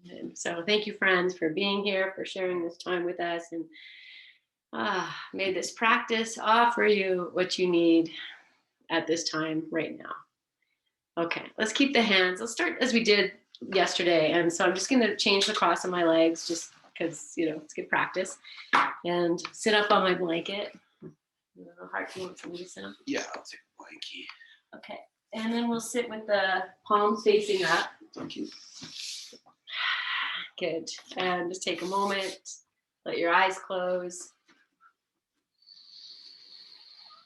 And so thank you, friends, for being here, for sharing this time with us. And may this practice offer you what you need at this time right now. Okay, let's keep the hands. Let's start as we did yesterday. And so I'm just going to change the cross of my legs just because, it's good practice. And sit up on my blanket. Heart, you want somebody to sit up? Yeah, I'll take a blankie. Okay, and then we'll sit with the palms facing up. Thank you. Good. And just take a moment. Let your eyes close.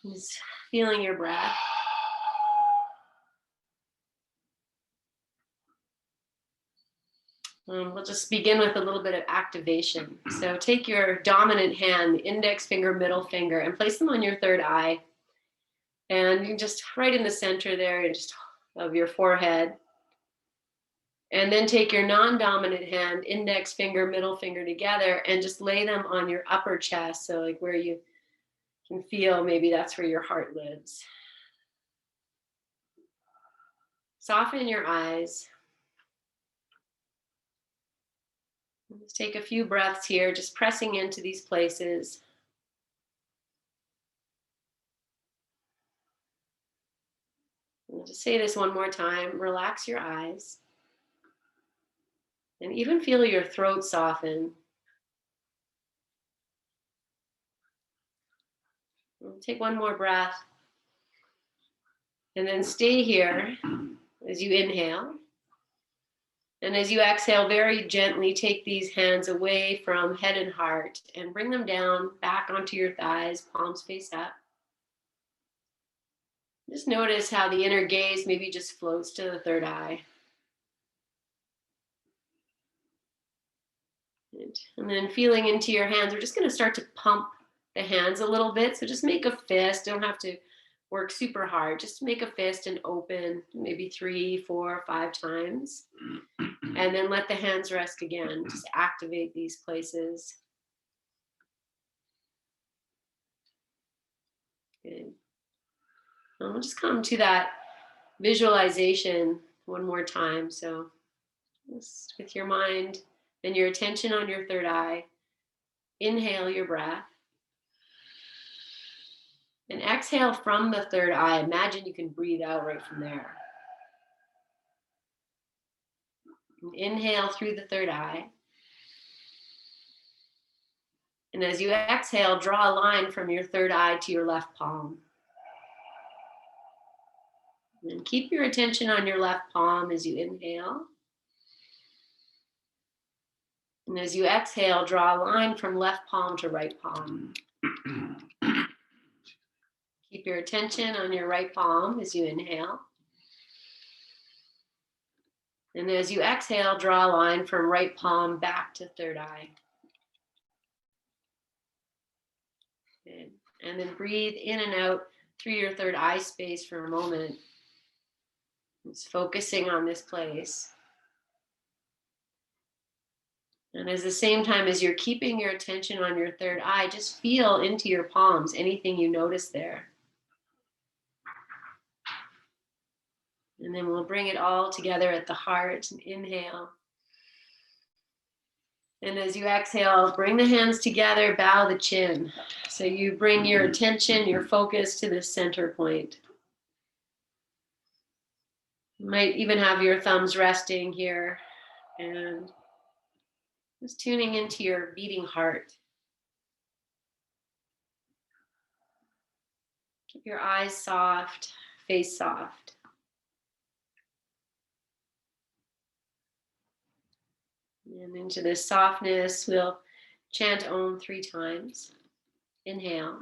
Just feeling your breath. We'll just begin with a little bit of activation. So take your dominant hand, the index finger, middle finger, and place them on your third eye. And you just right in the center there, just of your forehead. And then take your non-dominant hand, index finger, middle finger together, and just lay them on your upper chest. So like where you can feel, maybe that's where your heart lives. Soften your eyes. Let's take a few breaths here, just pressing into these places. I'll just say this one more time. Relax your eyes. And even feel your throat soften. Take one more breath. And then stay here as you inhale. And as you exhale, very gently take these hands away from head and heart and bring them down back onto your thighs, palms face up. Just notice how the inner gaze maybe just floats to the third eye. And then feeling into your hands, we're just going to start to pump the hands a little bit. So just make a fist. Don't have to work super hard. Just make a fist and open maybe 3, 4, 5 times. And then let the hands rest again. Just activate these places. Good. And we'll just come to that visualization one more time. So just with your mind and your attention on your third eye, inhale your breath. And exhale from the third eye. Imagine you can breathe out right from there. And inhale through the third eye. And as you exhale, draw a line from your third eye to your left palm. And keep your attention on your left palm as you inhale. And as you exhale, draw a line from left palm to right palm. Keep your attention on your right palm as you inhale. And as you exhale, draw a line from right palm back to third eye. Good. And then breathe in and out through your third eye space for a moment. Just focusing on this place. And at the same time as you're keeping your attention on your third eye, just feel into your palms, anything you notice there. And then we'll bring it all together at the heart and inhale. And as you exhale, bring the hands together, bow the chin. So you bring your attention, your focus to the center point. You might even have your thumbs resting here and just tuning into your beating heart. Keep your eyes soft, face soft. And into this softness, we'll chant Om 3 times. Inhale.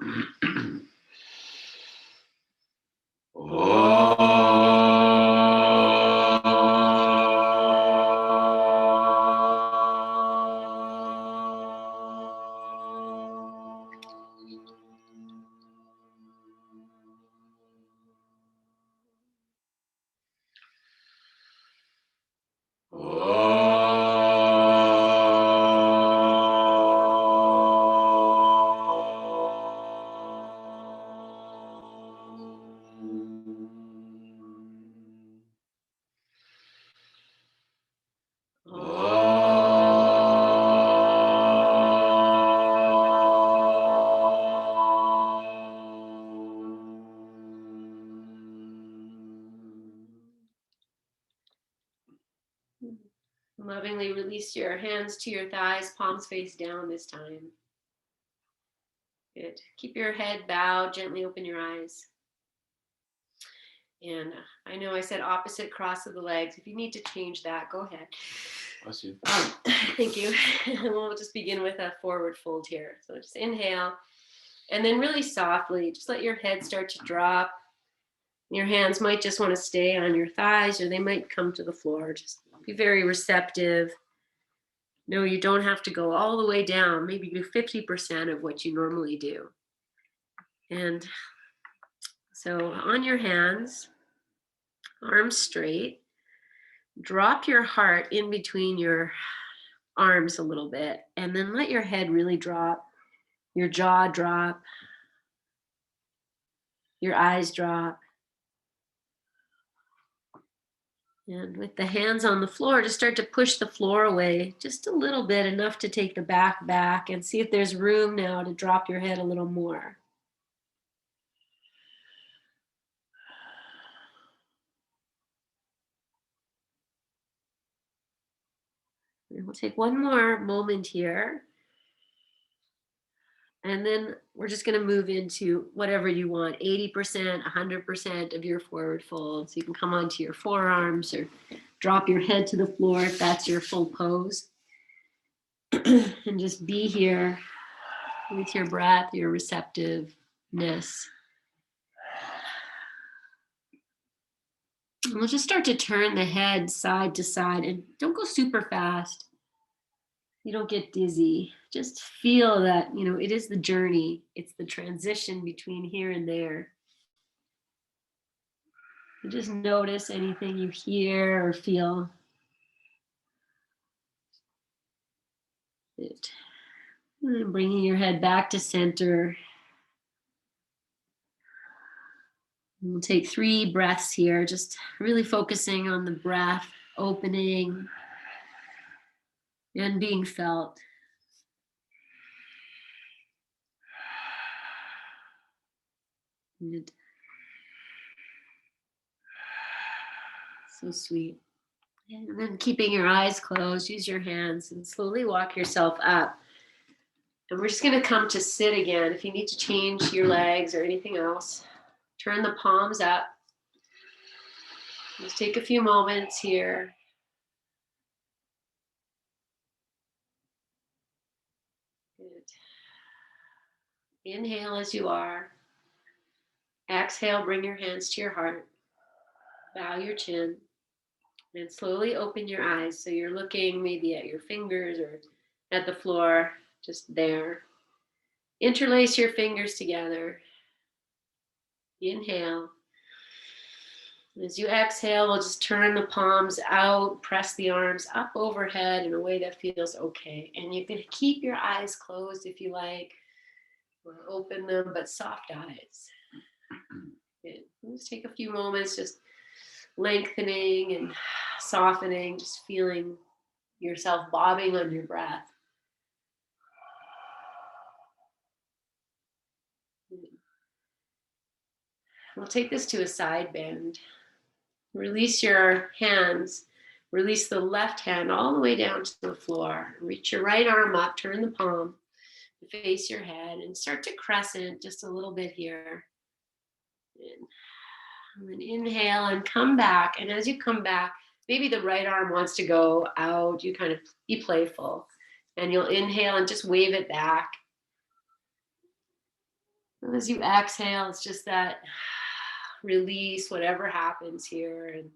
Lovingly release your hands to your thighs, palms face down this time. Good. Keep your head bowed, gently open your eyes. And I know I said opposite cross of the legs. If you need to change that, go ahead. Bless you. Thank you. We'll just begin with a forward fold here. So just inhale. And then really softly, just let your head start to drop. Your hands might just want to stay on your thighs, or they might come to the floor. Just be very receptive. No, you don't have to go all the way down. Maybe do 50% of what you normally do. And so on your hands, arms straight, drop your heart in between your arms a little bit, and then let your head really drop, your jaw drop, your eyes drop. And with the hands on the floor, just start to push the floor away just a little bit, enough to take the back, and see if there's room now to drop your head a little more. And we'll take one more moment here. And then we're just going to move into whatever you want, 80%, 100% of your forward fold. So you can come onto your forearms or drop your head to the floor if that's your full pose. And just be here with your breath, your receptiveness. And we'll just start to turn the head side to side, and don't go super fast. You don't get dizzy. Just feel that, it is the journey. It's the transition between here and there. You just notice anything you hear or feel. Good. And bringing your head back to center. And we'll take 3 breaths here, just really focusing on the breath, opening and being felt. Good. So sweet. And then keeping your eyes closed, use your hands and slowly walk yourself up. And we're just going to come to sit again. If you need to change your legs or anything else, turn the palms up. Just take a few moments here. Good. Inhale as you are. Exhale, bring your hands to your heart. Bow your chin. And slowly open your eyes. So you're looking maybe at your fingers or at the floor, just there. Interlace your fingers together. Inhale. As you exhale, we'll just turn the palms out, press the arms up overhead in a way that feels okay. And you can keep your eyes closed if you like, or open them, but soft eyes. Good. Just take a few moments, just lengthening and softening, just feeling yourself bobbing on your breath. We'll take this to a side bend. Release your hands. Release the left hand all the way down to the floor. Reach your right arm up, turn the palm, face your head, and start to crescent just a little bit here. And then inhale and come back. And as you come back, maybe the right arm wants to go out. You kind of be playful. And you'll inhale and just wave it back. And as you exhale, it's just that release, whatever happens here. And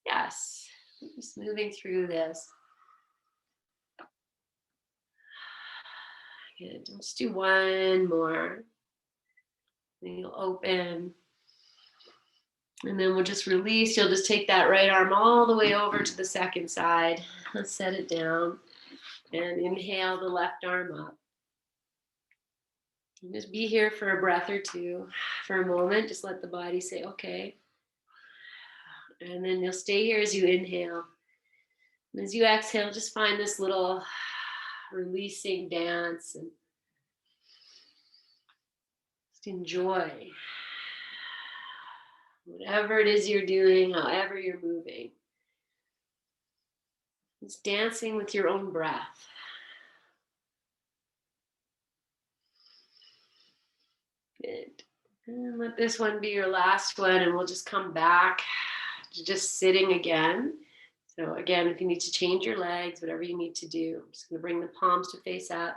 yes, just moving through this. Good. Let's do one more. Then you'll open. And then we'll just release. You'll just take that right arm all the way over to the second side. Let's set it down. And inhale the left arm up. And just be here for a breath or two. For a moment, just let the body say, okay. And then you'll stay here as you inhale. And as you exhale, just find this little releasing dance and just enjoy whatever it is you're doing, however you're moving. It's dancing with your own breath. Good. And let this one be your last one, and we'll just come back to just sitting again. So again, if you need to change your legs, whatever you need to do, I'm just going to bring the palms to face up,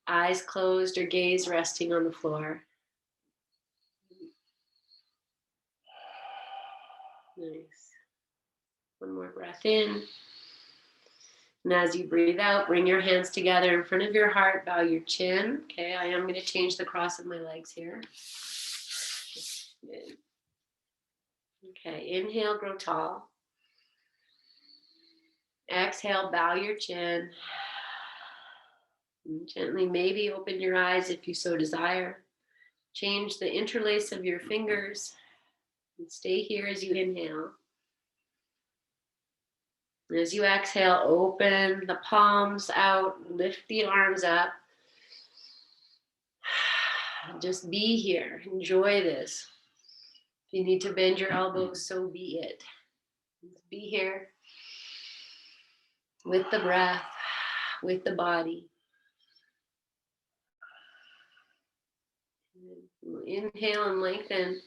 eyes closed or gaze resting on the floor. Nice. One more breath in. And as you breathe out, bring your hands together in front of your heart, bow your chin. Okay, I am going to change the cross of my legs here. Good. Okay, inhale, grow tall. Exhale, bow your chin. And gently, maybe open your eyes if you so desire. Change the interlace of your fingers. And stay here as you inhale. As you exhale, open the palms out, lift the arms up. Just be here. Enjoy this. If you need to bend your elbows, so be it. Just be here with the breath, with the body. Inhale and lengthen.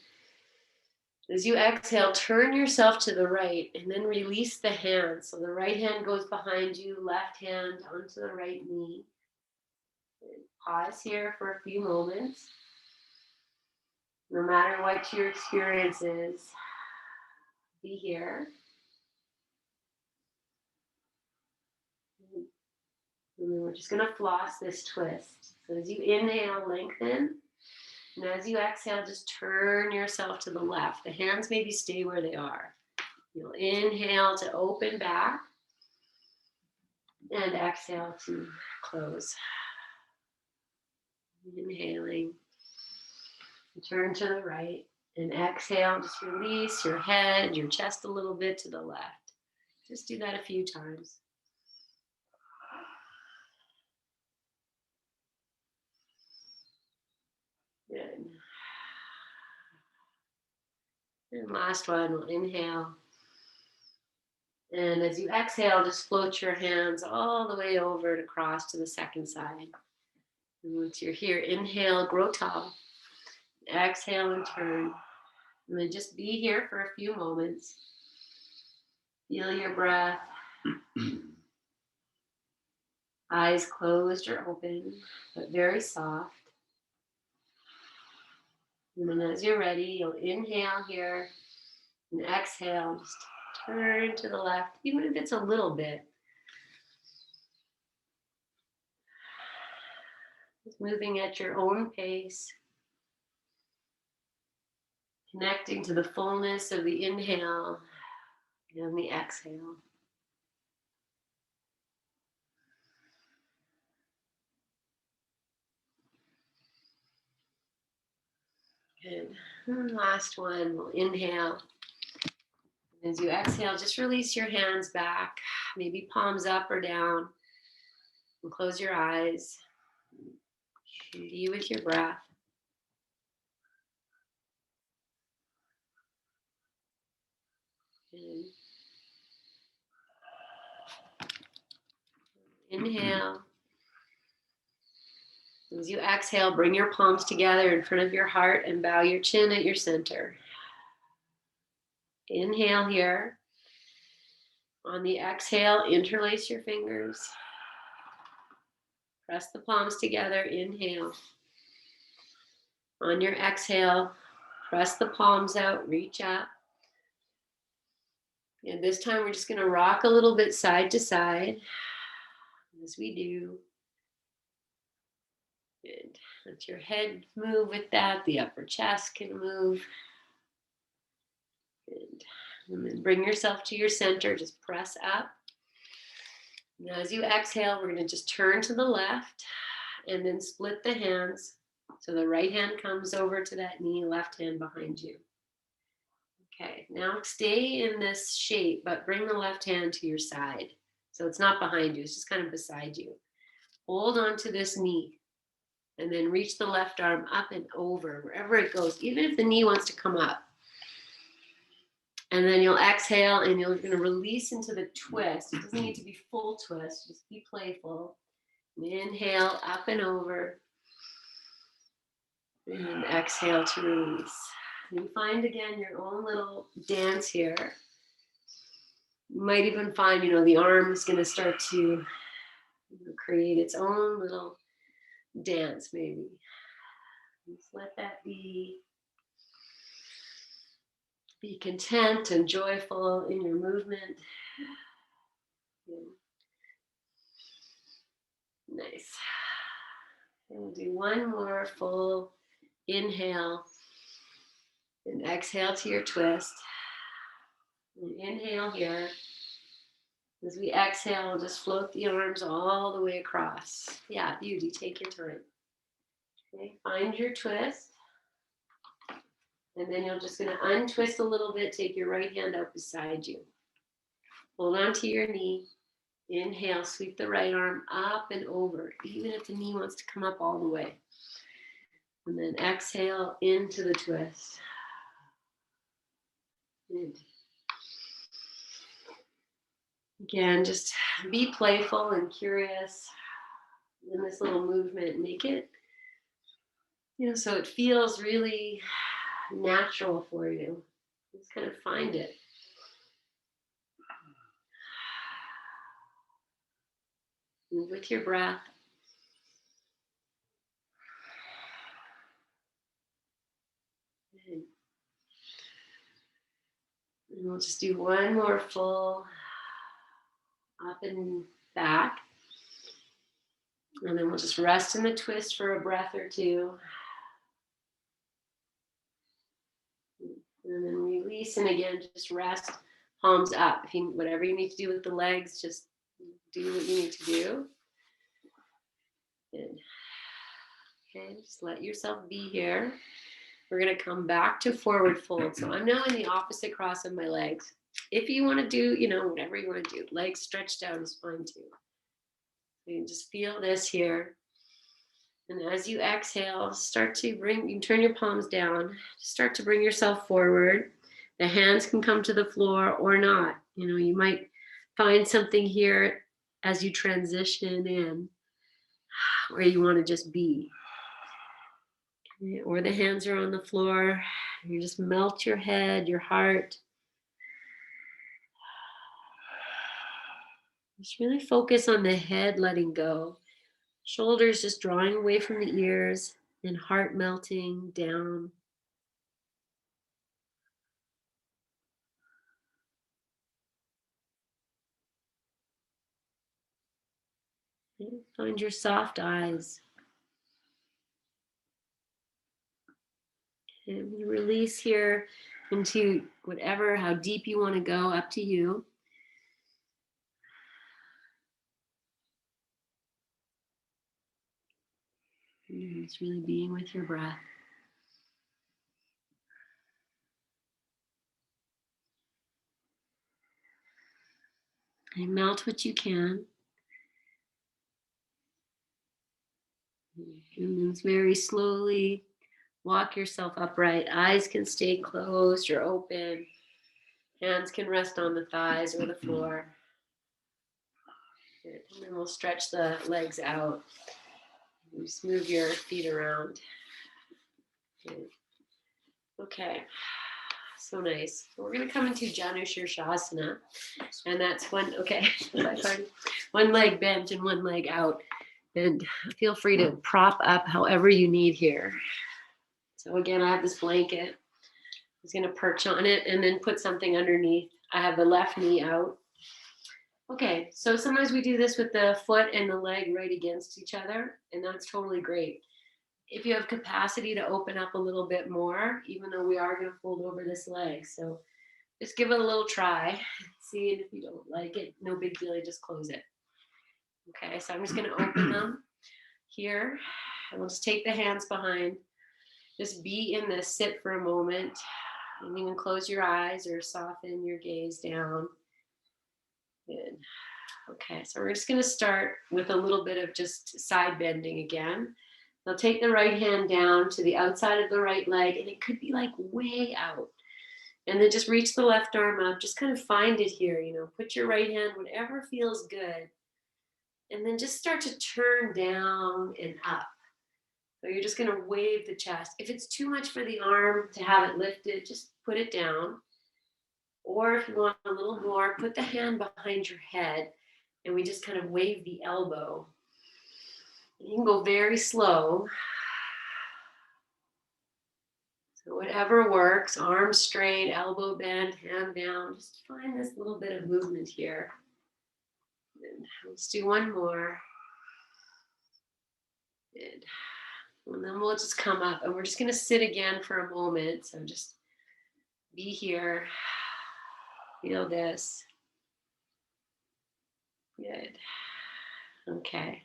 As you exhale, turn yourself to the right and then release the hand. So the right hand goes behind you, left hand onto the right knee. Pause here for a few moments. No matter what your experience is, be here. And then we're just going to floss this twist. So as you inhale, lengthen. And as you exhale, just turn yourself to the left. The hands maybe stay where they are. You'll inhale to open back. And exhale to close. Inhaling. Turn to the right. And exhale, just release your head, your chest a little bit to the left. Just do that a few times. Good. And last one, we'll inhale. And as you exhale, just float your hands all the way over and across to the second side. And once you're here, inhale, grow tall. Exhale and turn. And then just be here for a few moments. Feel your breath. Eyes closed or open, but very soft. And then as you're ready, you'll inhale here and exhale. Just turn to the left, even if it's a little bit. Just moving at your own pace. Connecting to the fullness of the inhale and the exhale. Good. And last one, we'll inhale. As you exhale, just release your hands back, maybe palms up or down, and close your eyes. Be with your breath. And inhale. As you exhale, bring your palms together in front of your heart and bow your chin at your center. Inhale here. On the exhale, interlace your fingers. Press the palms together. Inhale. On your exhale, press the palms out, reach up. And this time we're just going to rock a little bit side to side as we do. Good. Let your head move with that. The upper chest can move. Good. And then bring yourself to your center. Just press up. Now as you exhale, we're going to just turn to the left and then split the hands. So the right hand comes over to that knee, left hand behind you. Okay, now stay in this shape, but bring the left hand to your side. So it's not behind you, it's just kind of beside you. Hold on to this knee and then reach the left arm up and over, wherever it goes, even if the knee wants to come up. And then you'll exhale and you're going to release into the twist. It doesn't need to be full twist, just be playful. And inhale up and over. And exhale to release. And you find again your own little dance here. You might even find, the arm is going to start to create its own little dance, maybe. Just let that be. Be content and joyful in your movement. Yeah. Nice. And we'll do one more full inhale and exhale to your twist. And inhale here. As we exhale, just float the arms all the way across. Yeah, beauty, take your time. Okay, find your twist. And then you're just going to untwist a little bit, take your right hand out beside you. Hold on to your knee. Inhale, sweep the right arm up and over, even if the knee wants to come up all the way. And then exhale into the twist. Good. Again, just be playful and curious in this little movement. Make it, so it feels really natural for you. Just kind of find it. Move with your breath. And we'll just do one more full up and back. And then we'll just rest in the twist for a breath or two. And then release, and again, just rest, palms up. Whatever you need to do with the legs, just do what you need to do. Good. Okay, just let yourself be here. We're going to come back to forward fold. So I'm now in the opposite cross of my legs. If you want to do, whatever you want to do, legs stretched out is fine too. You can just feel this here. And as you exhale, you can turn your palms down, start to bring yourself forward. The hands can come to the floor or not. You might find something here as you transition in where you want to just be. Okay, or the hands are on the floor. You just melt your head, your heart. Just really focus on the head letting go. Shoulders just drawing away from the ears and heart melting down. Okay, find your soft eyes. And we release here into how deep you want to go, up to you. And it's really being with your breath. And melt what you can. And then very slowly walk yourself upright. Eyes can stay closed or open. Hands can rest on the thighs or the floor. Good. And then we'll stretch the legs out. Just move your feet around. Good. Okay. So nice. We're going to come into Janushirshasana. And that's one leg bent and one leg out. And feel free to prop up however you need here. So again, I have this blanket. I'm just going to perch on it and then put something underneath. I have the left knee out. Okay, so sometimes we do this with the foot and the leg right against each other, and that's totally great. If you have capacity to open up a little bit more, even though we are going to fold over this leg. So just give it a little try. See, and if you don't like it, no big deal, you just close it. Okay, so I'm just going to open them here. And we'll just take the hands behind. Just be in this, sit for a moment. And you can close your eyes or soften your gaze down. Good. Okay, so we're just going to start with a little bit of just side bending again. Now take the right hand down to the outside of the right leg, and it could be like way out. And then just reach the left arm up. Just kind of find it here, you know, put your right hand, whatever feels good. And then just start to turn down and up. So you're just going to wave the chest. If it's too much for the arm to have it lifted, just put it down. Or if you want a little more, put the hand behind your head and we just kind of wave the elbow. You can go very slow. So whatever works, arm straight, elbow bent, hand down. Just find this little bit of movement here. And let's do one more. Good. And then we'll just come up and we're just going to sit again for a moment. So just be here. Feel this. Good. Okay.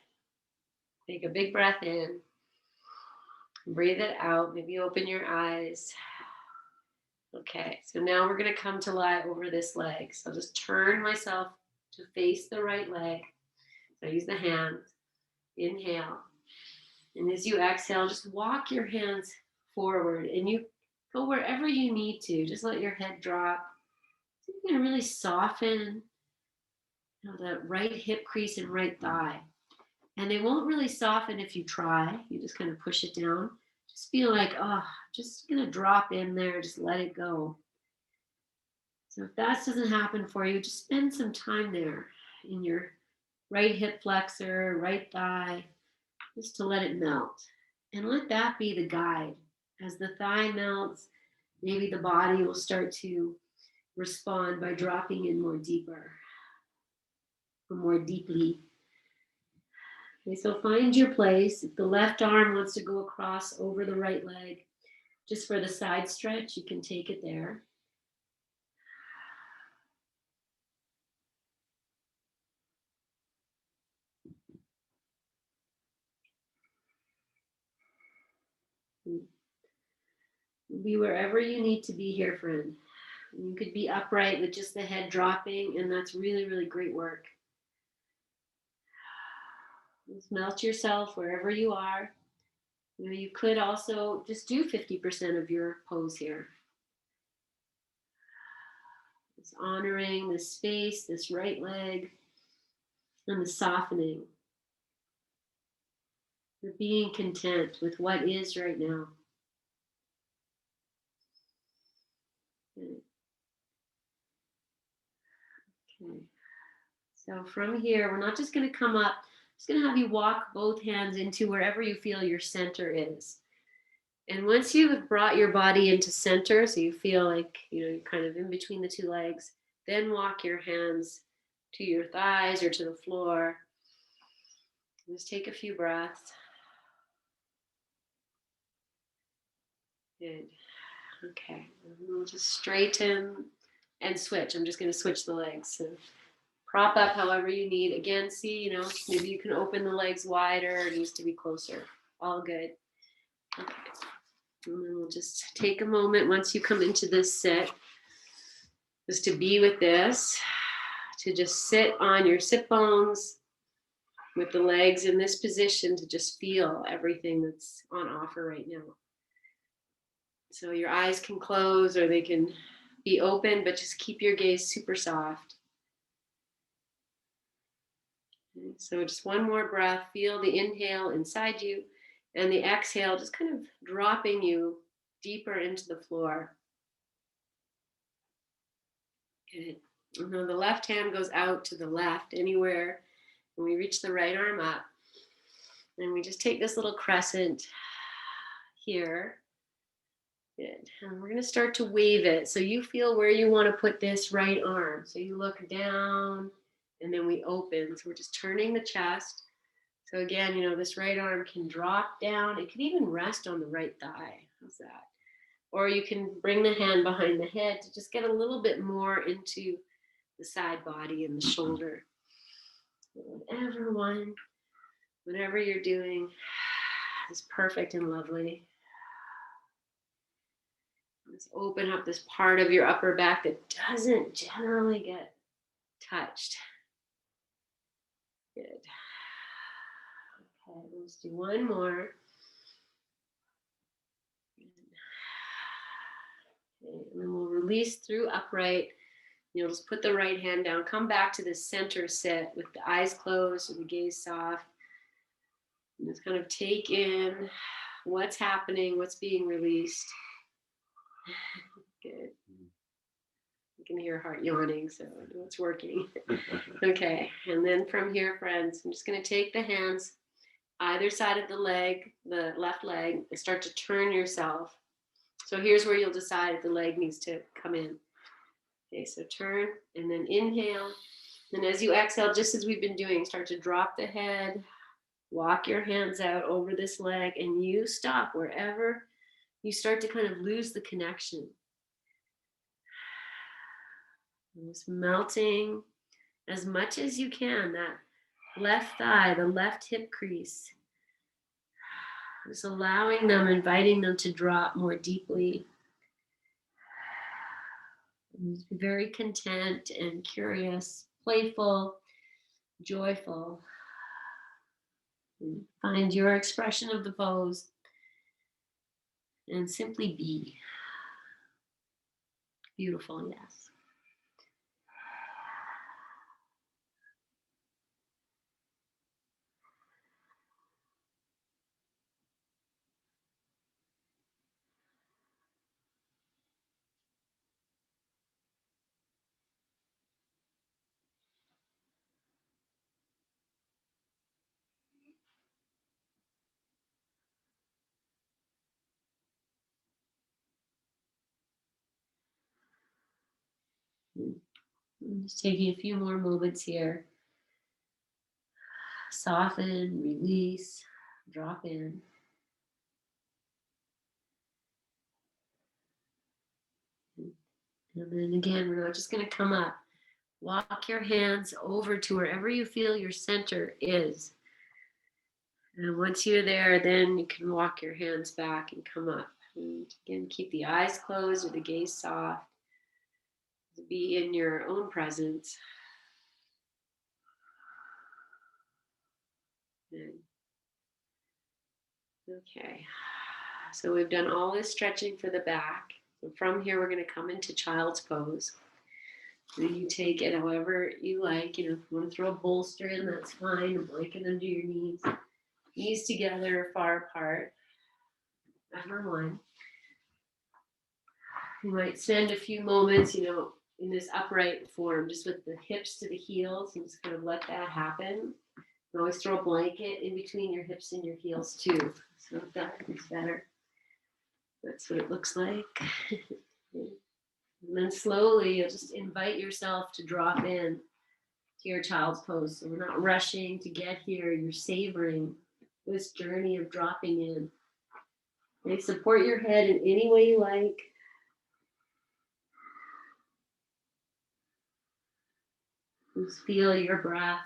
Take a big breath in. Breathe it out. Maybe open your eyes. Okay. So now we're going to come to lie over this leg. So I'll just turn myself to face the right leg. So use the hands. Inhale. And as you exhale, just walk your hands forward and you go wherever you need to. Just let your head drop. So you're going to really soften, you know, that right hip crease and right thigh. And they won't really soften if you try. You just kind of push it down. Just feel like, oh, just going to drop in there. Just let it go. So if that doesn't happen for you, just spend some time there in your right hip flexor, right thigh, just to let it melt. And let that be the guide. As the thigh melts, maybe the body will start to respond by dropping in more deeper or more deeply. Okay, so find your place. If the left arm wants to go across over the right leg, just for the side stretch, you can take it there. Be wherever you need to be here, friend. You could be upright with just the head dropping, and that's really, really great work. Just melt yourself wherever you are. You know, you could also just do 50% of your pose here. It's honoring this space, this right leg, and the softening. The being content with what is right now. Okay. So from here, we're not just going to come up. I'm just going to have you walk both hands into wherever you feel your center is. And once you have brought your body into center, so you feel like, you know, you're kind of in between the two legs, then walk your hands to your thighs or to the floor. Just take a few breaths. Good. Okay. And we'll just straighten and switch. I'm just going to switch the legs. So prop up however you need. Again, see, you know, maybe you can open the legs wider. It needs to be closer. All good. Okay. And then we'll just take a moment once you come into this sit, just to be with this, to just sit on your sit bones with the legs in this position, to just feel everything that's on offer right now. So your eyes can close or they can be open, but just keep your gaze super soft. Okay, so just one more breath. Feel the inhale inside you and the exhale just kind of dropping you deeper into the floor. Good. And then the left hand goes out to the left anywhere. And we reach the right arm up. And we just take this little crescent here. Good. And we're going to start to wave it. So you feel where you want to put this right arm. So you look down and then we open. So we're just turning the chest. So again, you know, this right arm can drop down. It can even rest on the right thigh. How's that? Or you can bring the hand behind the head to just get a little bit more into the side body and the shoulder. Whatever you're doing is perfect and lovely. Let's open up this part of your upper back that doesn't generally get touched. Good. Okay, let's do one more. Okay, And then we'll release through upright. You'll just put the right hand down, come back to the center sit with the eyes closed and the gaze soft. And just kind of take in what's happening, what's being released. Good. You can hear heart yawning, so it's working. Okay, and then from here, friends, I'm just going to take the hands either side of the leg, the left leg, and start to turn yourself. So here's where you'll decide if the leg needs to come in. Okay, so turn and then inhale. And as you exhale, just as we've been doing, start to drop the head, walk your hands out over this leg, and you stop wherever you start to kind of lose the connection. And just melting as much as you can, that left thigh, the left hip crease. Just allowing them, inviting them to drop more deeply. And just be very content and curious, playful, joyful. And find your expression of the pose and simply be. Beautiful, yes. I'm just taking a few more moments here. Soften, release, drop in. And then again, we're just going to come up. Walk your hands over to wherever you feel your center is. And once you're there, then you can walk your hands back and come up. And again, keep the eyes closed or the gaze soft. Be in your own presence. Good. Okay. So we've done all this stretching for the back. So from here, we're going to come into child's pose. So you take it however you like. You know, if you want to throw a bolster in, that's fine. A blanket under your knees. Knees together, far apart. Number one. You might spend a few moments, you know, in this upright form, just with the hips to the heels, and just kind of let that happen. You always throw a blanket in between your hips and your heels too. So if that is better. That's what it looks like. And then slowly you'll just invite yourself to drop in to your child's pose. So we're not rushing to get here. You're savoring this journey of dropping in. Okay, support your head in any way you like. Just feel your breath.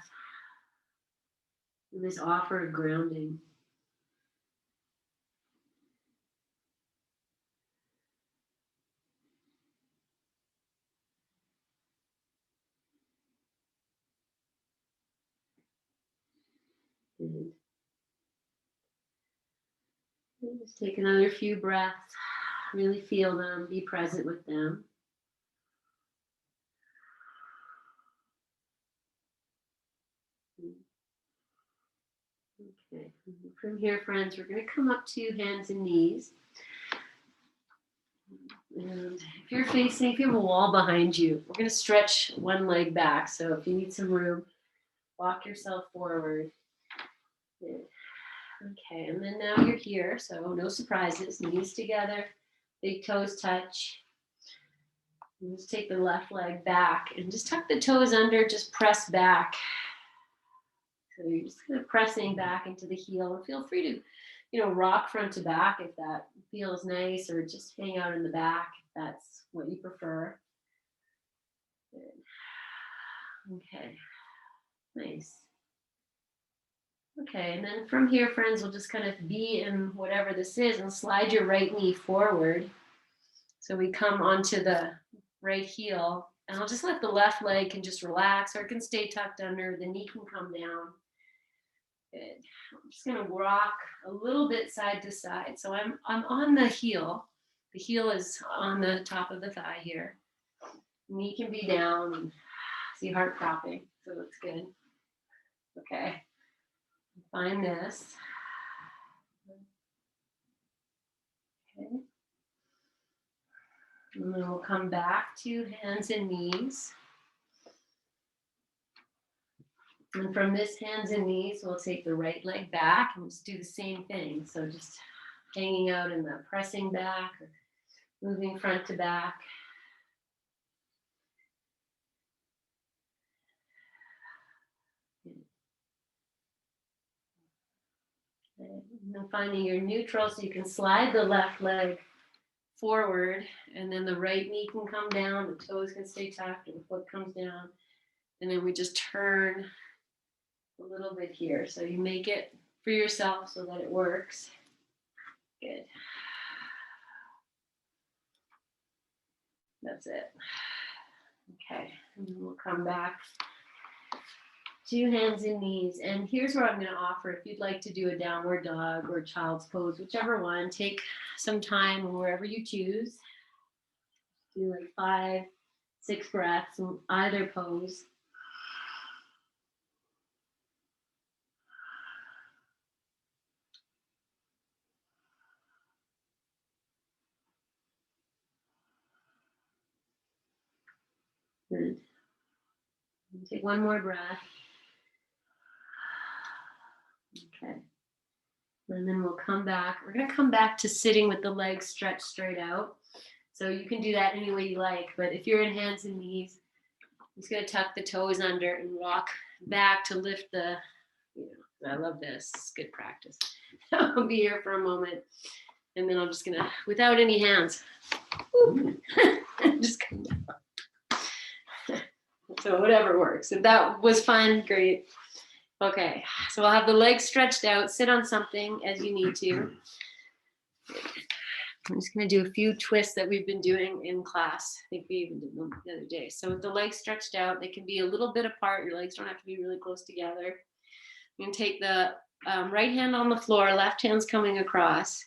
And this offer of grounding. And just take another few breaths. Really feel them. Be present with them. Okay. From here, friends, we're going to come up to hands and knees. And if you're facing, if you have a wall behind you, we're going to stretch one leg back. So if you need some room, walk yourself forward. Okay, and then now you're here, so no surprises. Knees together, big toes touch. And just take the left leg back and just tuck the toes under, just press back. So you're just kind of pressing back into the heel. And feel free to, you know, rock front to back if that feels nice, or just hang out in the back if that's what you prefer. Good. Okay, nice. Okay, and then from here, friends, we'll just kind of be in whatever this is and slide your right knee forward. So we come onto the right heel, and I'll just let the left leg can just relax, or it can stay tucked under. The knee can come down. Good. I'm just going to rock a little bit side to side. So I'm on the heel, The heel is on the top of the thigh here. Knee can be down. And see heart dropping, so that's good. Okay. Find this. Okay. And then we'll come back to hands and knees. And from this hands and knees, we'll take the right leg back and just do the same thing. So just hanging out in the pressing back, or moving front to back. And then finding your neutral, so you can slide the left leg forward, and then the right knee can come down, the toes can stay tucked, and the foot comes down. And then we just turn a little bit here. So you make it for yourself so that it works. Good. That's it. Okay, and then we'll come back to hands and knees. And here's where I'm going to offer, if you'd like to do a downward dog or child's pose, whichever one, take some time wherever you choose. Do like 5, 6 breaths in either pose. Good. Take one more breath. Okay. And then we'll come back. We're going to come back to sitting with the legs stretched straight out. So you can do that any way you like. But if you're in hands and knees, I'm just going to tuck the toes under and walk back to lift the, I love this. It's good practice. I'll be here for a moment. And then I'm just going to, without any hands, just come down. So whatever works. If that was fun, great. Okay, so we'll have the legs stretched out. Sit on something as you need to. I'm just going to do a few twists that we've been doing in class. I think we even did them the other day. So with the legs stretched out, they can be a little bit apart. Your legs don't have to be really close together. You can take the right hand on the floor, left hand's coming across.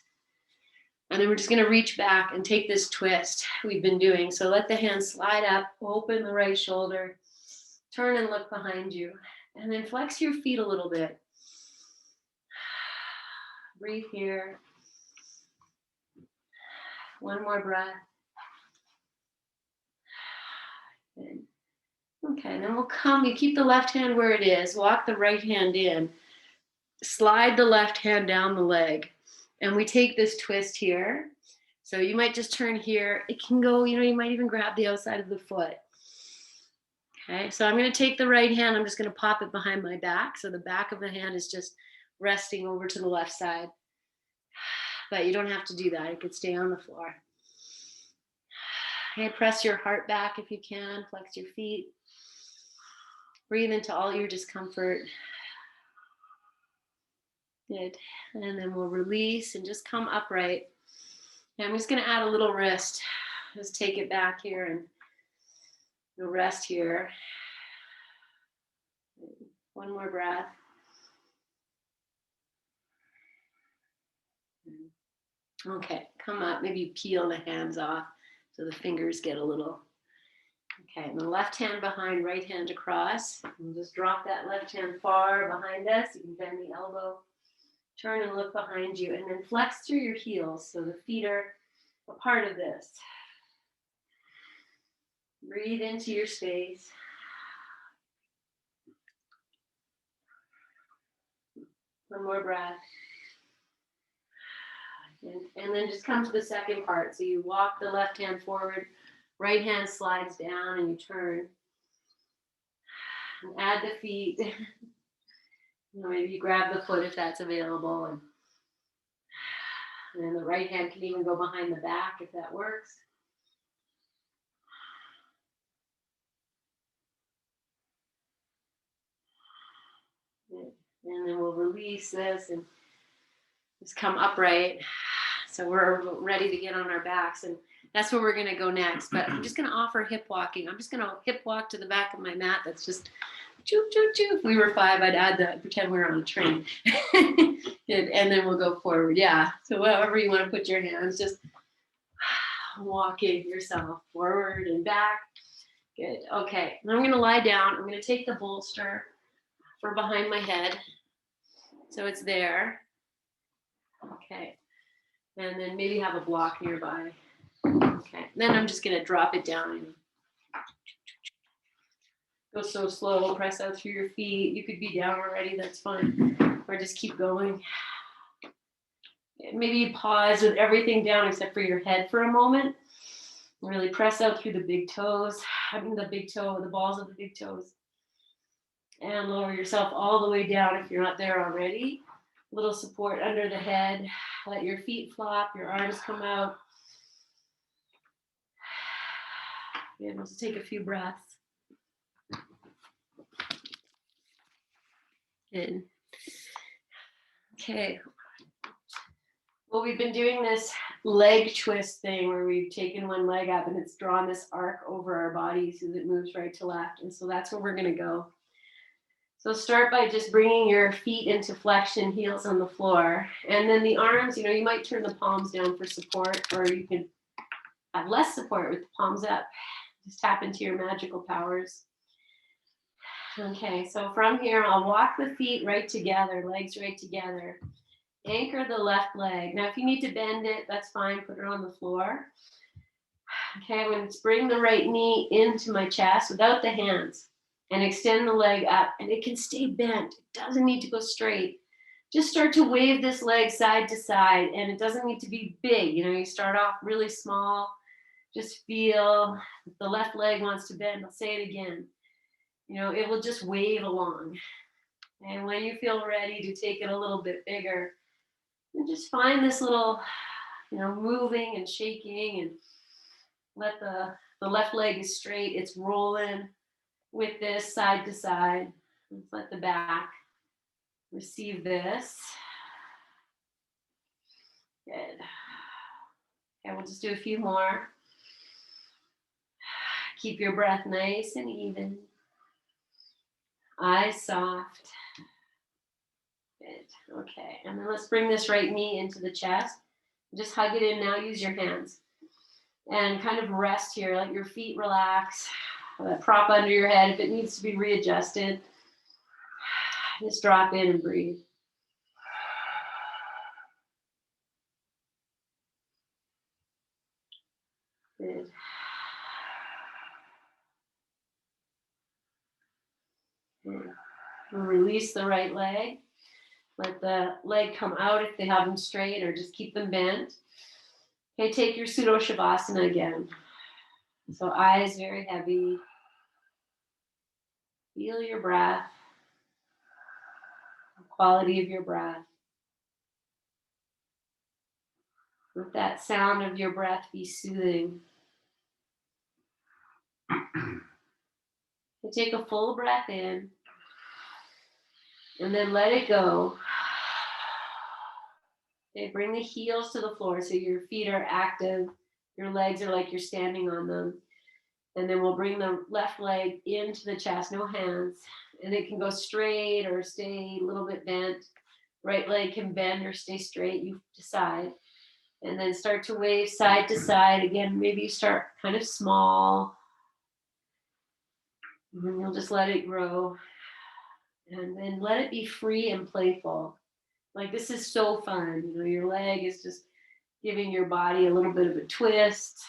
And then we're just going to reach back and take this twist we've been doing. So let the hand slide up, open the right shoulder, turn and look behind you, and then flex your feet a little bit. Breathe here. One more breath. Good. Okay, and then we'll come, you keep the left hand where it is, walk the right hand in, slide the left hand down the leg. And we take this twist here. So you might just turn here. It can go, you might even grab the outside of the foot. Okay, so I'm going to take the right hand. I'm just going to pop it behind my back. So the back of the hand is just resting over to the left side. But you don't have to do that. It could stay on the floor. Okay, press your heart back if you can. Flex your feet. Breathe into all your discomfort. Good. And then we'll release and just come upright. And I'm just going to add a little rest. Just take it back here and we'll rest here. One more breath. Okay, come up. Maybe you peel the hands off so the fingers get a little. Okay, and the left hand behind, right hand across. We'll just drop that left hand far behind us. You can bend the elbow. Turn and look behind you, and then flex through your heels so the feet are a part of this. Breathe into your space. One more breath. And then just come to the second part. So you walk the left hand forward, right hand slides down, and you turn. And add the feet. Maybe you grab the foot if that's available. And then the right hand can even go behind the back if that works. And then we'll release this and just come upright. So we're ready to get on our backs. And that's where we're going to go next. But I'm just going to offer hip walking. I'm just going to hip walk to the back of my mat. That's just choo, choo, choo. If we were 5, I'd add that, pretend we were on a train. And then we'll go forward. Yeah. So however you want to put your hands, just walking yourself forward and back. Good. Okay. Now I'm going to lie down. I'm going to take the bolster for behind my head. So it's there. Okay. And then maybe have a block nearby. Okay. Then I'm just going to drop it down. Go so slow. Press out through your feet. You could be down already. That's fine. Or just keep going. Maybe you pause with everything down except for your head for a moment. Really press out through the big toes. I mean the big toe, the balls of the big toes. And lower yourself all the way down if you're not there already. A little support under the head. Let your feet flop, your arms come out. And let's take a few breaths. In. Okay. Well, we've been doing this leg twist thing where we've taken one leg up and it's drawn this arc over our bodies as it moves right to left. And so that's where we're going to go. So start by just bringing your feet into flexion, heels on the floor. And then the arms, you might turn the palms down for support, or you can have less support with the palms up. Just tap into your magical powers. Okay, so from here, I'll walk the feet right together, legs right together. Anchor the left leg. Now, if you need to bend it, that's fine. Put it on the floor. Okay, I'm going to bring the right knee into my chest without the hands and extend the leg up. And it can stay bent. It doesn't need to go straight. Just start to wave this leg side to side, and it doesn't need to be big. You start off really small. Just feel the left leg wants to bend. I'll say it again. It will just wave along. And when you feel ready to take it a little bit bigger, and just find this little, moving and shaking, and let the left leg is straight. It's rolling with this side to side. Let's let the back receive this. Good. Okay, we'll just do a few more. Keep your breath nice and even. Eyes soft. Good. Okay, and then let's bring this right knee into the chest. Just hug it in now. Use your hands. And kind of rest here. Let your feet relax. Prop under your head. If it needs to be readjusted, just drop in and breathe. Good. Good. We'll release the right leg. Let the leg come out if they have them straight, or just keep them bent. Okay, take your pseudo shavasana again. So eyes very heavy. Feel your breath. The quality of your breath. Let that sound of your breath be soothing. Okay, take a full breath in. And then let it go. Okay, bring the heels to the floor so your feet are active. Your legs are like you're standing on them. And then we'll bring the left leg into the chest, no hands. And it can go straight or stay a little bit bent. Right leg can bend or stay straight, you decide. And then start to wave side to side. Again, maybe you start kind of small. And then you'll just let it grow. And then let it be free and playful. Like, this is so fun. Your leg is just giving your body a little bit of a twist.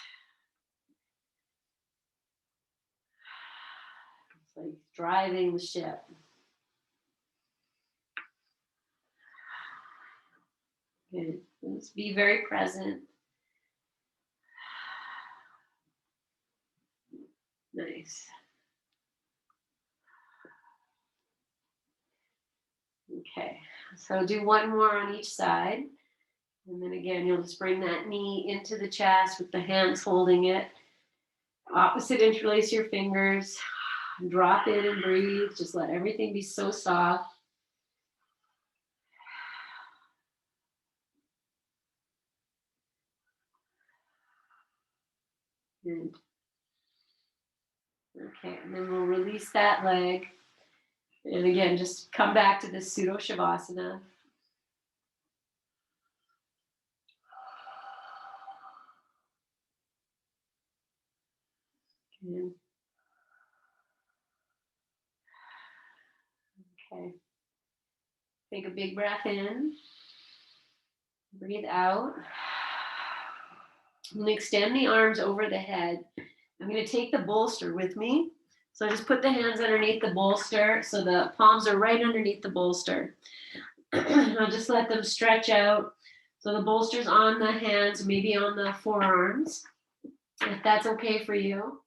It's like driving the ship. Good. Let's be very present. Nice. Okay, so do one more on each side. And then again, you'll just bring that knee into the chest with the hands holding it. Opposite, interlace your fingers. Drop in and breathe. Just let everything be so soft. Good. Okay, and then we'll release that leg. And again, just come back to this pseudo shavasana. And, okay. Take a big breath in. Breathe out. I'm going to extend the arms over the head. I'm going to take the bolster with me. So I just put the hands underneath the bolster so the palms are right underneath the bolster. I'll just let them stretch out. So the bolster's on the hands, maybe on the forearms. If that's okay for you,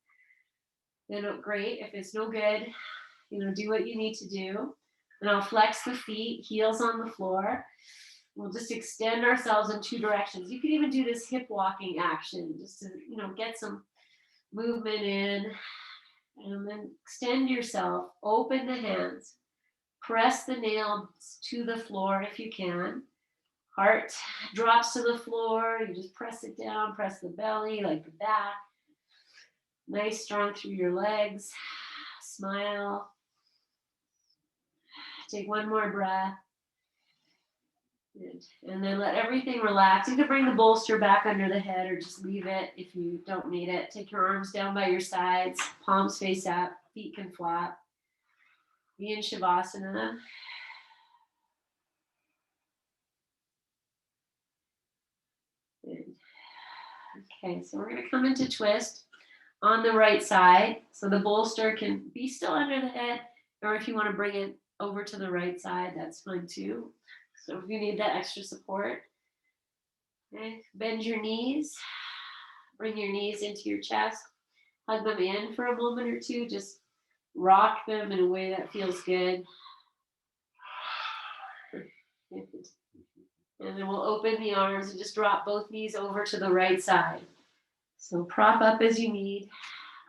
then great. If it's no good, do what you need to do. And I'll flex the feet, heels on the floor. We'll just extend ourselves in two directions. You can even do this hip walking action just to, get some movement in. And then extend yourself, open the hands, press the nails to the floor if you can. Heart drops to the floor, you just press it down, press the belly, like the back. Nice, strong through your legs. Smile. Take one more breath. Good. And then let everything relax. You can bring the bolster back under the head or just leave it if you don't need it. Take your arms down by your sides, palms face up, feet can flop. Be in Shavasana. Good. Okay, so we're going to come into twist on the right side. So the bolster can be still under the head, or if you want to bring it over to the right side, that's fine too. So if you need that extra support, okay, bend your knees, bring your knees into your chest, hug them in for a moment or two, just rock them in a way that feels good. And then we'll open the arms and just drop both knees over to the right side. So prop up as you need.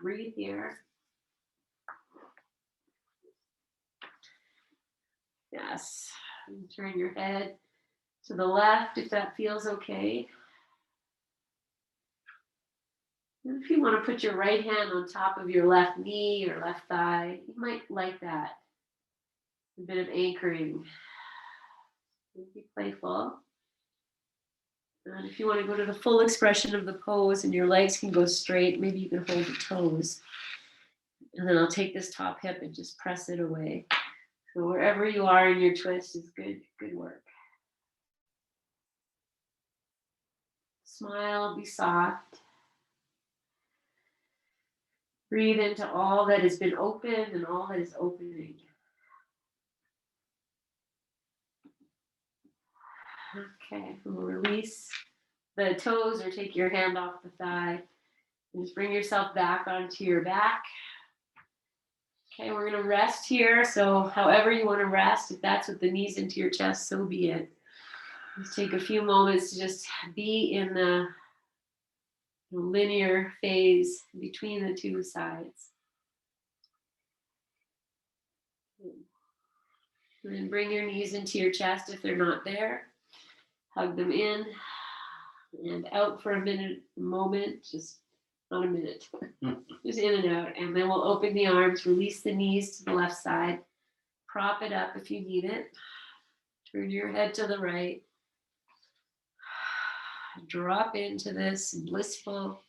Breathe here. Yes. And turn your head to the left if that feels okay. And if you want to put your right hand on top of your left knee or left thigh, you might like that. A bit of anchoring. Be playful. And if you want to go to the full expression of the pose and your legs can go straight, maybe you can hold the toes. And then I'll take this top hip and just press it away. So wherever you are in your twist is good work. Smile, be soft. Breathe into all that has been opened and all that is opening. Okay, we'll release the toes or take your hand off the thigh. And just bring yourself back onto your back. Okay, we're going to rest here. So however you want to rest, if that's with the knees into your chest, so be it. Just take a few moments to just be in the linear phase between the two sides. And then bring your knees into your chest if they're not there. Hug them in and out for a moment, just not a minute. Just in and out. And then we'll open the arms, release the knees to the left side. Prop it up if you need it. Turn your head to the right. Drop into this blissful,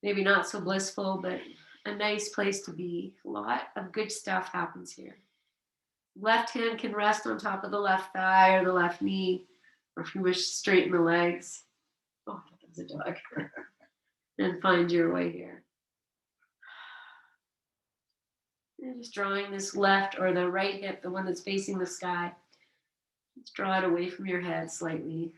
maybe not so blissful, but a nice place to be. A lot of good stuff happens here. Left hand can rest on top of the left thigh or the left knee, or if you wish, straighten the legs. Oh, that's a dog. And find your way here. And just drawing this left or the right hip, the one that's facing the sky. Just draw it away from your head slightly.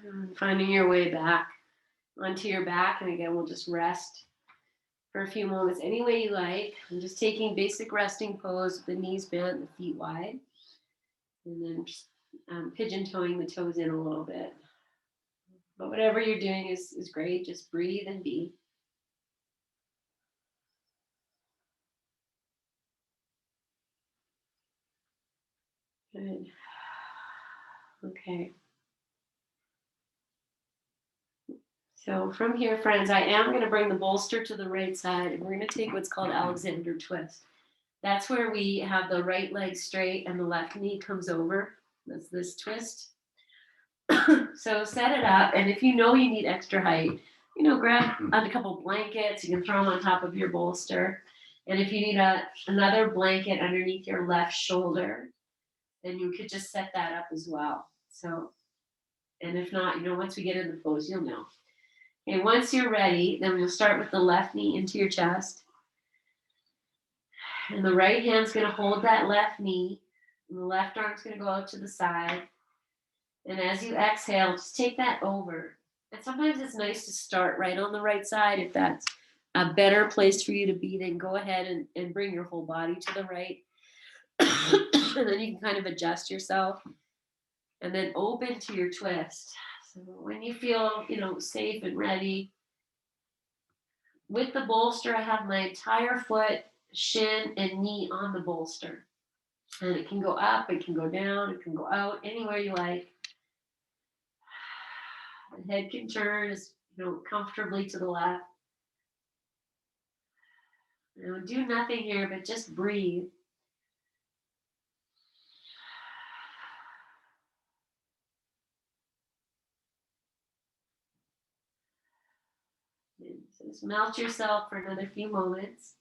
And finding your way back onto your back. And again, we'll just rest for a few moments any way you like. I'm just taking basic resting pose with the knees bent, the feet wide. And then just, pigeon toeing the toes in a little bit. But whatever you're doing is great. Just breathe and be. Good. Okay. So from here, friends, I am going to bring the bolster to the right side, and we're going to take what's called Alexander twist. That's where we have the right leg straight and the left knee comes over. That's this twist. So set it up, and if you know you need extra height, grab a couple blankets. You can throw them on top of your bolster. And if you need another blanket underneath your left shoulder, then you could just set that up as well. So, and if not, once we get in the pose, you'll know. Okay, once you're ready, then we'll start with the left knee into your chest. And the right hand's going to hold that left knee. And the left arm's going to go out to the side. And as you exhale, just take that over. And sometimes it's nice to start right on the right side. If that's a better place for you to be, then go ahead and bring your whole body to the right. And then you can kind of adjust yourself. And then open to your twist. So when you feel, safe and ready, with the bolster, I have my entire foot, shin, and knee on the bolster. And it can go up, it can go down, it can go out, anywhere you like. The head can turn, comfortably to the left. Do nothing here, but just breathe. And so just melt yourself for another few moments.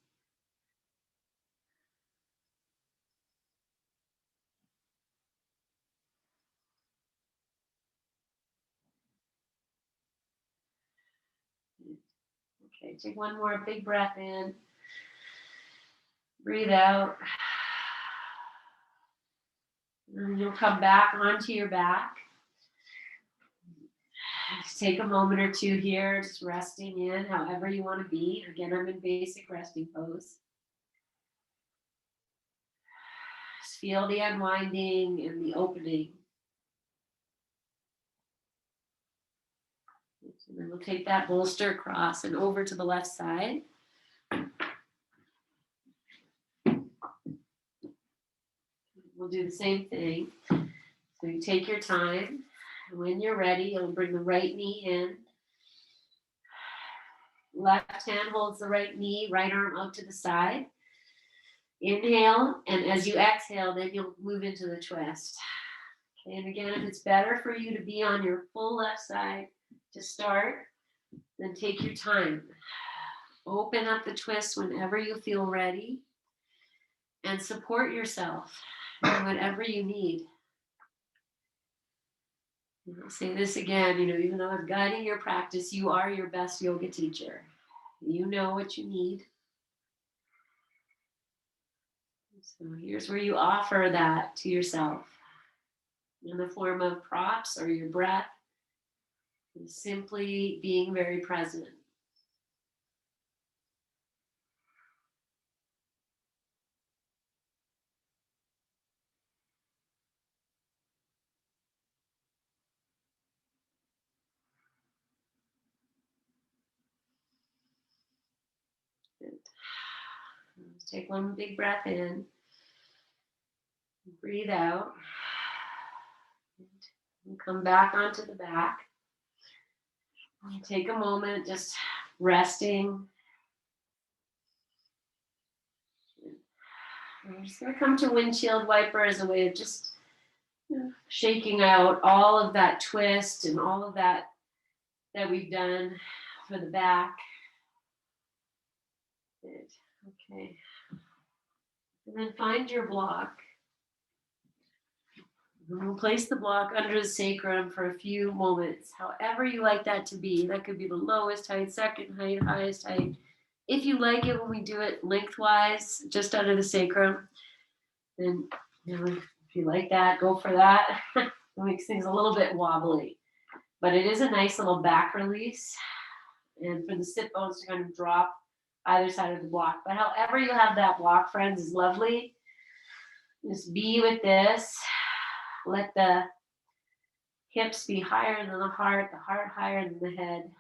Okay, take one more big breath in. Breathe out. And then you'll come back onto your back. Just take a moment or two here, just resting in however you want to be. Again, I'm in basic resting pose. Just feel the unwinding and the opening. And then we'll take that bolster across and over to the left side. We'll do the same thing. So you take your time. And when you're ready, you'll bring the right knee in. Left hand holds the right knee, right arm out to the side. Inhale, and as you exhale, then you'll move into the twist. Okay, and again, if it's better for you to be on your full left side to start, then take your time. Open up the twist whenever you feel ready, and support yourself in whatever you need. And I'll say this again, even though I'm guiding your practice, you are your best yoga teacher. You know what you need. So here's where you offer that to yourself in the form of props or your breath, and simply being very present. Good. Let's take one big breath in. Breathe out. And come back onto the back. And take a moment just resting. I'm just going to come to windshield wiper as a way of just shaking out all of that twist and all of that we've done for the back. Good. Okay. And then find your block. And we'll place the block under the sacrum for a few moments, however you like that to be. That could be the lowest height, second height, highest height. If you like it when we do it lengthwise, just under the sacrum, then if you like that, go for that. It makes things a little bit wobbly, but it is a nice little back release. And for the sit bones to kind of drop either side of the block. But however you have that block, friends, is lovely. Just be with this. Let the hips be higher than the heart higher than the head.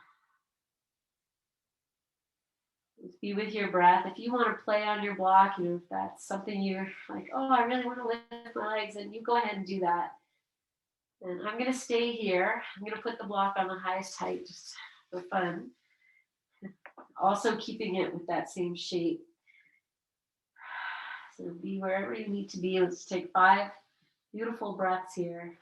Just be with your breath. If you want to play on your block, if that's something you're like, oh, I really want to lift my legs, and you go ahead and do that. And I'm going to stay here. I'm going to put the block on the highest height just for fun. Also keeping it with that same shape. So be wherever you need to be. Let's take 5 beautiful breaths here.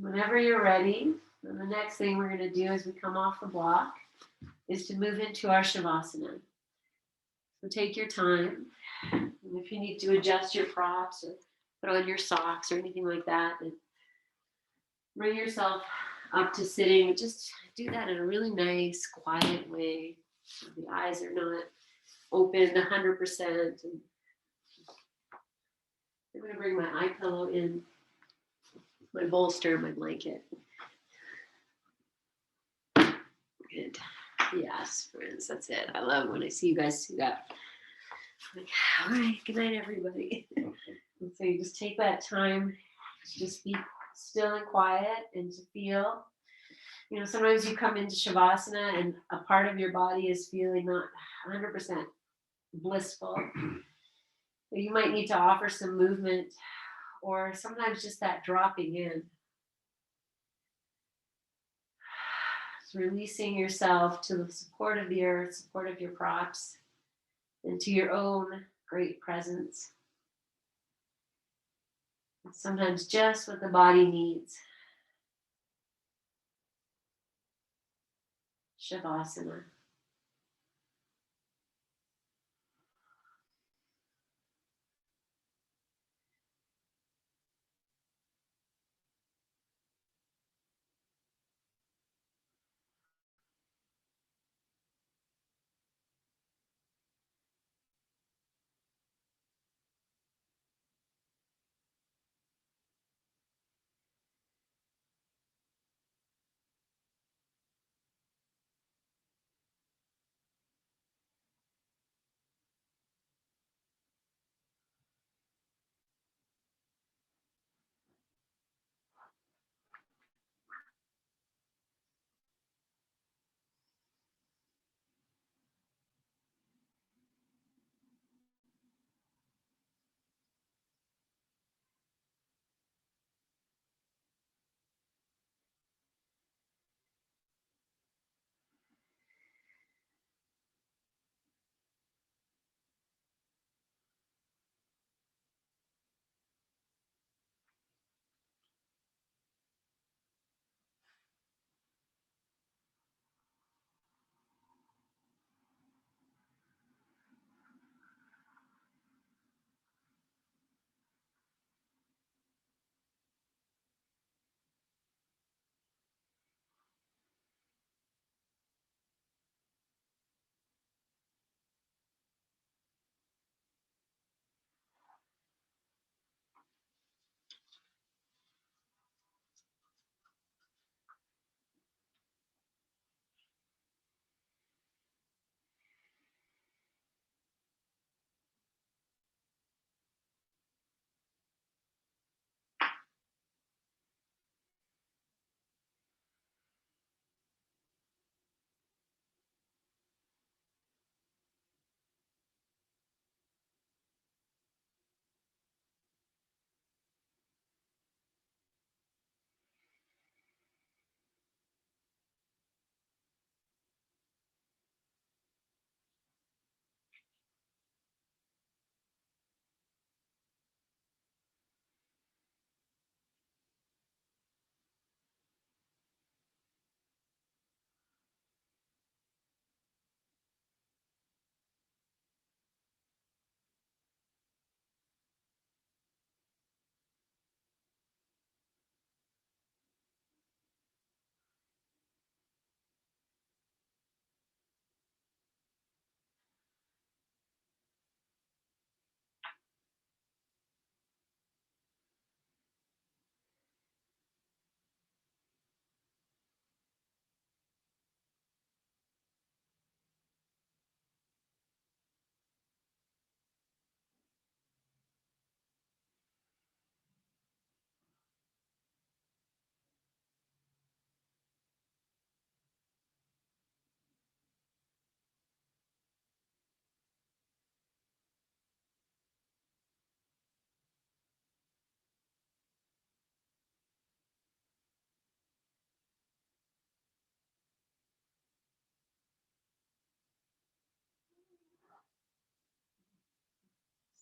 Whenever you're ready, then the next thing we're going to do as we come off the block is to move into our Shavasana. So take your time. And if you need to adjust your props or put on your socks or anything like that, then bring yourself up to sitting. Just do that in a really nice, quiet way. The eyes are not open 100%. And I'm going to bring my eye pillow in, my bolster, my blanket. Good. Yes, friends, that's it. I love when I see you guys do that. Like, all right, good night, everybody. And so you just take that time to just be still and quiet and to feel. You know, sometimes you come into Shavasana and a part of your body is feeling not 100% blissful. You might need to offer some movement or sometimes just that dropping in. Just releasing yourself to the support of the earth, support of your props, and to your own great presence. And sometimes just what the body needs. Shavasana.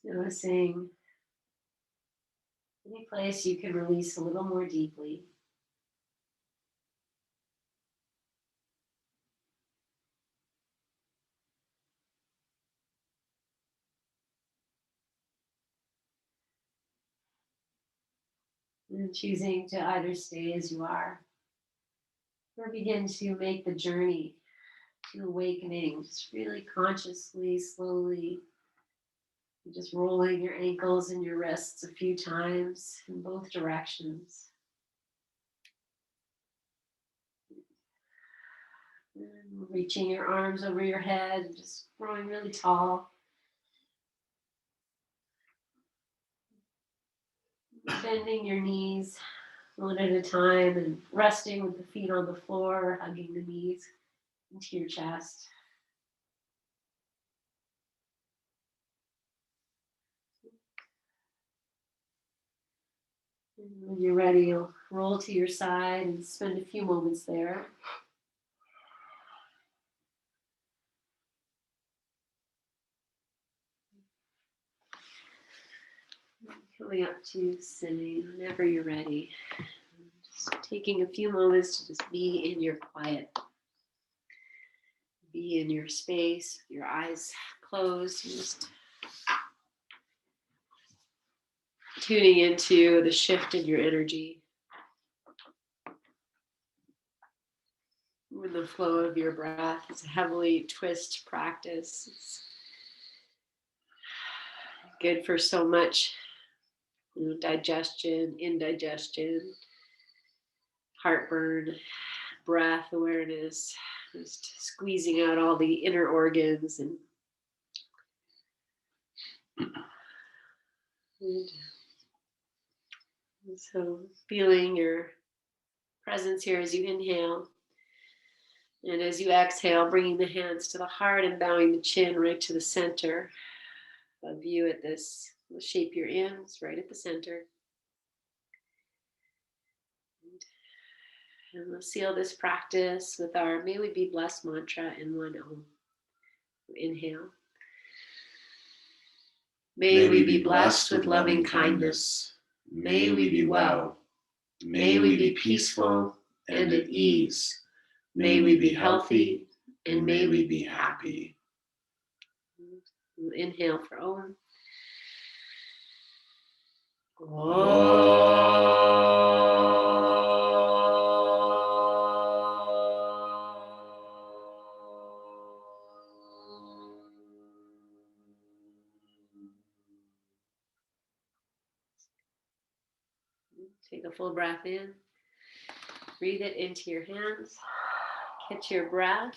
Noticing any place you can release a little more deeply. And choosing to either stay as you are or begin to make the journey to awakening, just really consciously, slowly, just rolling your ankles and your wrists a few times in both directions. And reaching your arms over your head, just growing really tall. Bending your knees one at a time and resting with the feet on the floor, hugging the knees into your chest. And when you're ready, you'll roll to your side and spend a few moments there. Coming up to sitting whenever you're ready. Just taking a few moments to just be in your quiet. Be in your space, your eyes closed, just tuning into the shift in your energy. With the flow of your breath. It's a heavily twist practice. It's good for so much, digestion, indigestion, heartburn, breath awareness, just squeezing out all the inner organs and so feeling your presence here as you inhale. And as you exhale, bringing the hands to the heart and bowing the chin right to the center of you at this the shape you're in. It's right at the center. And we'll seal this practice with our May We Be Blessed mantra in one Om. Inhale. May we be blessed with loving kindness. May we be well. May we be peaceful and at ease. May we be healthy and may we be happy. Inhale for Om. Take a full breath in. Breathe it into your hands. Catch your breath.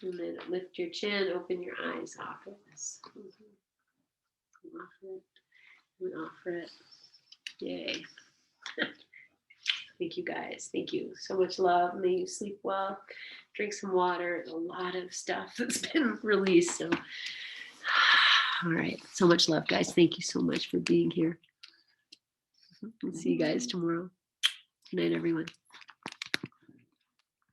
And then lift your chin, open your eyes, offer this. Offer it. And offer it. Yay. Thank you guys. Thank you. So much love. May you sleep well. Drink some water. A lot of stuff that's been released. So, all right. So much love, guys. Thank you so much for being here. I'll see you guys tomorrow. Good night, everyone.